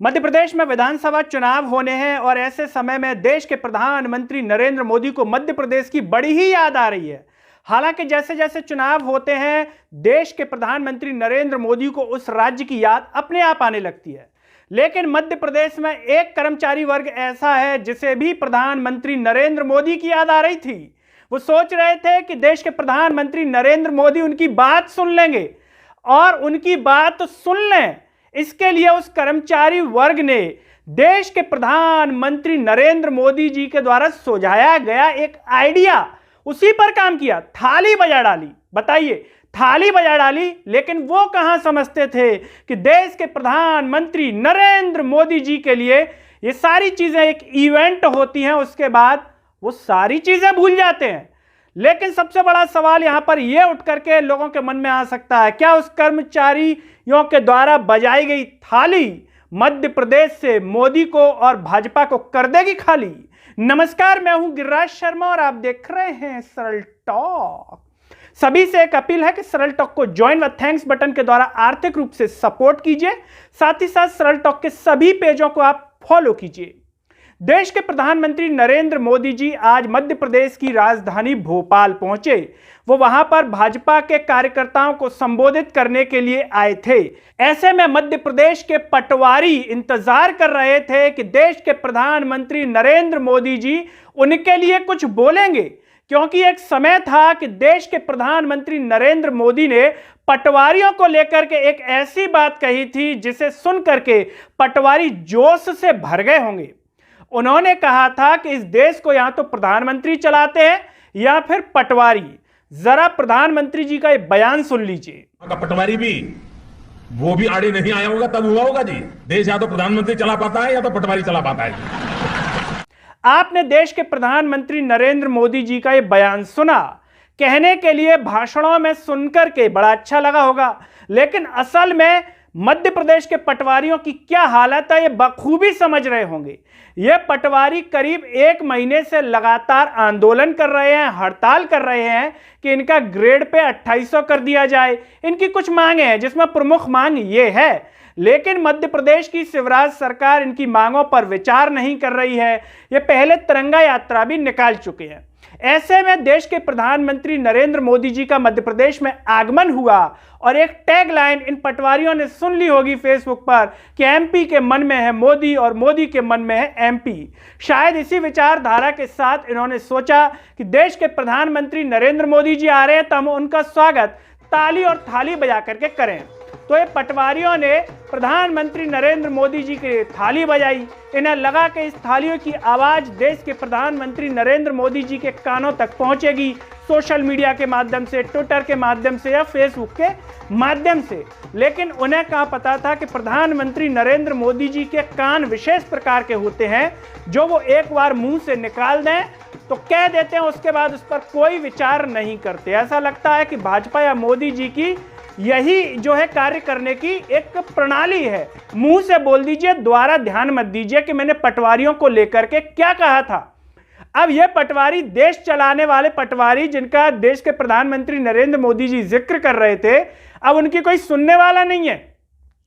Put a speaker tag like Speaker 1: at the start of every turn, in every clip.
Speaker 1: मध्य प्रदेश में विधानसभा चुनाव होने हैं और ऐसे समय में देश के प्रधानमंत्री नरेंद्र मोदी को मध्य प्रदेश की बड़ी ही याद आ रही है। हालांकि जैसे जैसे चुनाव होते हैं देश के प्रधानमंत्री नरेंद्र मोदी को उस राज्य की याद अपने आप आने लगती है। लेकिन मध्य प्रदेश में एक कर्मचारी वर्ग ऐसा है जिसे भी प्रधानमंत्री नरेंद्र मोदी की याद आ रही थी। वो सोच रहे थे कि देश के प्रधानमंत्री नरेंद्र मोदी उनकी बात सुन लेंगे और उनकी बात सुन लें, इसके लिए उस कर्मचारी वर्ग ने देश के प्रधानमंत्री नरेंद्र मोदी जी के द्वारा सुझाया गया एक आइडिया, उसी पर काम किया। थाली बजा डाली। बताइए, थाली बजा डाली। लेकिन वो कहां समझते थे कि देश के प्रधानमंत्री नरेंद्र मोदी जी के लिए ये सारी चीजें एक इवेंट होती हैं, उसके बाद वो सारी चीजें भूल जाते हैं। लेकिन सबसे बड़ा सवाल यहां पर यह उठ करके लोगों के मन में आ सकता है, क्या उस कर्मचारियों के द्वारा बजाई गई थाली मध्य प्रदेश से मोदी को और भाजपा को कर देगी खाली? नमस्कार, मैं हूं गिरिराज शर्मा और आप देख रहे हैं सरल टॉक। सभी से एक अपील है कि सरल टॉक को ज्वाइन व थैंक्स बटन के द्वारा आर्थिक रूप से सपोर्ट कीजिए। साथ ही साथ सरल टॉक के सभी पेजों को आप फॉलो कीजिए। देश के प्रधानमंत्री नरेंद्र मोदी जी आज मध्य प्रदेश की राजधानी भोपाल पहुंचे। वो वहां पर भाजपा के कार्यकर्ताओं को संबोधित करने के लिए आए थे। ऐसे में मध्य प्रदेश के पटवारी इंतजार कर रहे थे कि देश के प्रधानमंत्री नरेंद्र मोदी जी उनके लिए कुछ बोलेंगे, क्योंकि एक समय था कि देश के प्रधानमंत्री नरेंद्र मोदी ने पटवारियों को लेकर के एक ऐसी बात कही थी जिसे सुन करके पटवारी जोश से भर गए होंगे। उन्होंने कहा था कि इस देश को या तो प्रधानमंत्री चलाते हैं या फिर पटवारी। जरा प्रधानमंत्री जी का ये बयान सुन लीजिए।
Speaker 2: पटवारी भी वो भी आड़े नहीं आया होगा तब हुआ होगा जी। देश या तो प्रधानमंत्री चला पाता है या तो पटवारी चला पाता है।
Speaker 1: आपने देश के प्रधानमंत्री नरेंद्र मोदी जी का ये बयान सुना, कहने के लिए भाषणों में सुनकर के बड़ा अच्छा लगा होगा, लेकिन असल में मध्य प्रदेश के पटवारियों की क्या हालत है ये बखूबी समझ रहे होंगे। ये पटवारी करीब 1 महीने से लगातार आंदोलन कर रहे हैं, हड़ताल कर रहे हैं कि इनका ग्रेड पे 2800 कर दिया जाए। इनकी कुछ मांगे हैं जिसमें प्रमुख मांग ये है, लेकिन मध्य प्रदेश की शिवराज सरकार इनकी मांगों पर विचार नहीं कर रही है। ये पहले तिरंगा यात्रा भी निकाल चुके हैं। ऐसे में देश के प्रधानमंत्री नरेंद्र मोदी जी का मध्य प्रदेश में आगमन हुआ और एक टैगलाइन इन पटवारियों ने सुन ली होगी फेसबुक पर कि एमपी के मन में है मोदी और मोदी के मन में है एमपी। शायद इसी विचारधारा के साथ इन्होंने सोचा कि देश के प्रधानमंत्री नरेंद्र मोदी जी आ रहे हैं तो हम उनका स्वागत ताली और थाली बजा करके करें। तो ये पटवारियों ने प्रधानमंत्री नरेंद्र मोदी जी की थाली बजाई। इन्हें लगा कि इस थालियों की आवाज देश के प्रधानमंत्री नरेंद्र मोदी जी के कानों तक पहुंचेगी, सोशल मीडिया के माध्यम से, ट्विटर के माध्यम से या फेसबुक के माध्यम से। लेकिन उन्हें क्या पता था कि प्रधानमंत्री नरेंद्र मोदी जी के कान विशेष प्रकार के होते हैं जो वो एक बार मुंह से निकाल दें तो कह देते हैं, उसके बाद उस पर कोई विचार नहीं करते। ऐसा लगता है कि भाजपा या मोदी जी की यही जो है कार्य करने की एक प्रणाली है। मुंह से बोल दीजिए, द्वारा ध्यान मत दीजिए कि मैंने पटवारियों को लेकर के क्या कहा था। अब ये पटवारी, देश चलाने वाले पटवारी जिनका देश के प्रधानमंत्री नरेंद्र मोदी जी जिक्र कर रहे थे, अब उनकी कोई सुनने वाला नहीं है।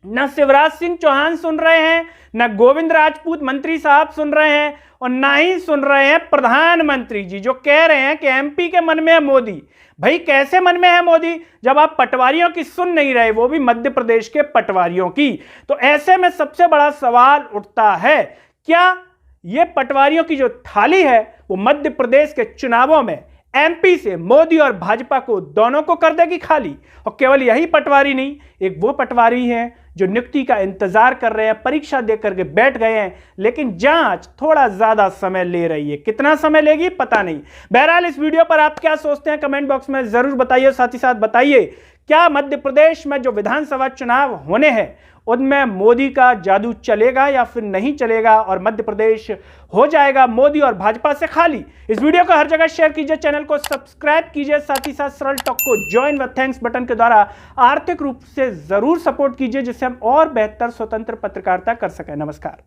Speaker 1: न शिवराज सिंह चौहान सुन रहे हैं, न गोविंद राजपूत मंत्री साहब सुन रहे हैं और ना ही सुन रहे हैं प्रधानमंत्री जी जो कह रहे हैं कि एमपी के मन में है मोदी। भाई कैसे मन में है मोदी जब आप पटवारियों की सुन नहीं रहे, वो भी मध्य प्रदेश के पटवारियों की? तो ऐसे में सबसे बड़ा सवाल उठता है, क्या ये पटवारियों की जो थाली है वो मध्य प्रदेश के चुनावों में एमपी से मोदी और भाजपा को दोनों को कर देगी खाली? और केवल यही पटवारी नहीं, एक वो पटवारी हैं जो नियुक्ति का इंतजार कर रहे हैं, परीक्षा दे करके बैठ गए हैं, लेकिन जांच थोड़ा ज्यादा समय ले रही है। कितना समय लेगी पता नहीं। बहरहाल इस वीडियो पर आप क्या सोचते हैं कमेंट बॉक्स में जरूर बताइए। साथ ही साथ बताइए, क्या मध्य प्रदेश में जो विधानसभा चुनाव होने हैं उनमें मोदी का जादू चलेगा या फिर नहीं चलेगा और मध्य प्रदेश हो जाएगा मोदी और भाजपा से खाली? इस वीडियो को हर जगह शेयर कीजिए, चैनल को सब्सक्राइब कीजिए, साथ ही साथ सरल टॉक को ज्वाइन व थैंक्स बटन के द्वारा आर्थिक रूप से जरूर सपोर्ट कीजिए, जिससे हम और बेहतर स्वतंत्र पत्रकारिता कर सकें। नमस्कार।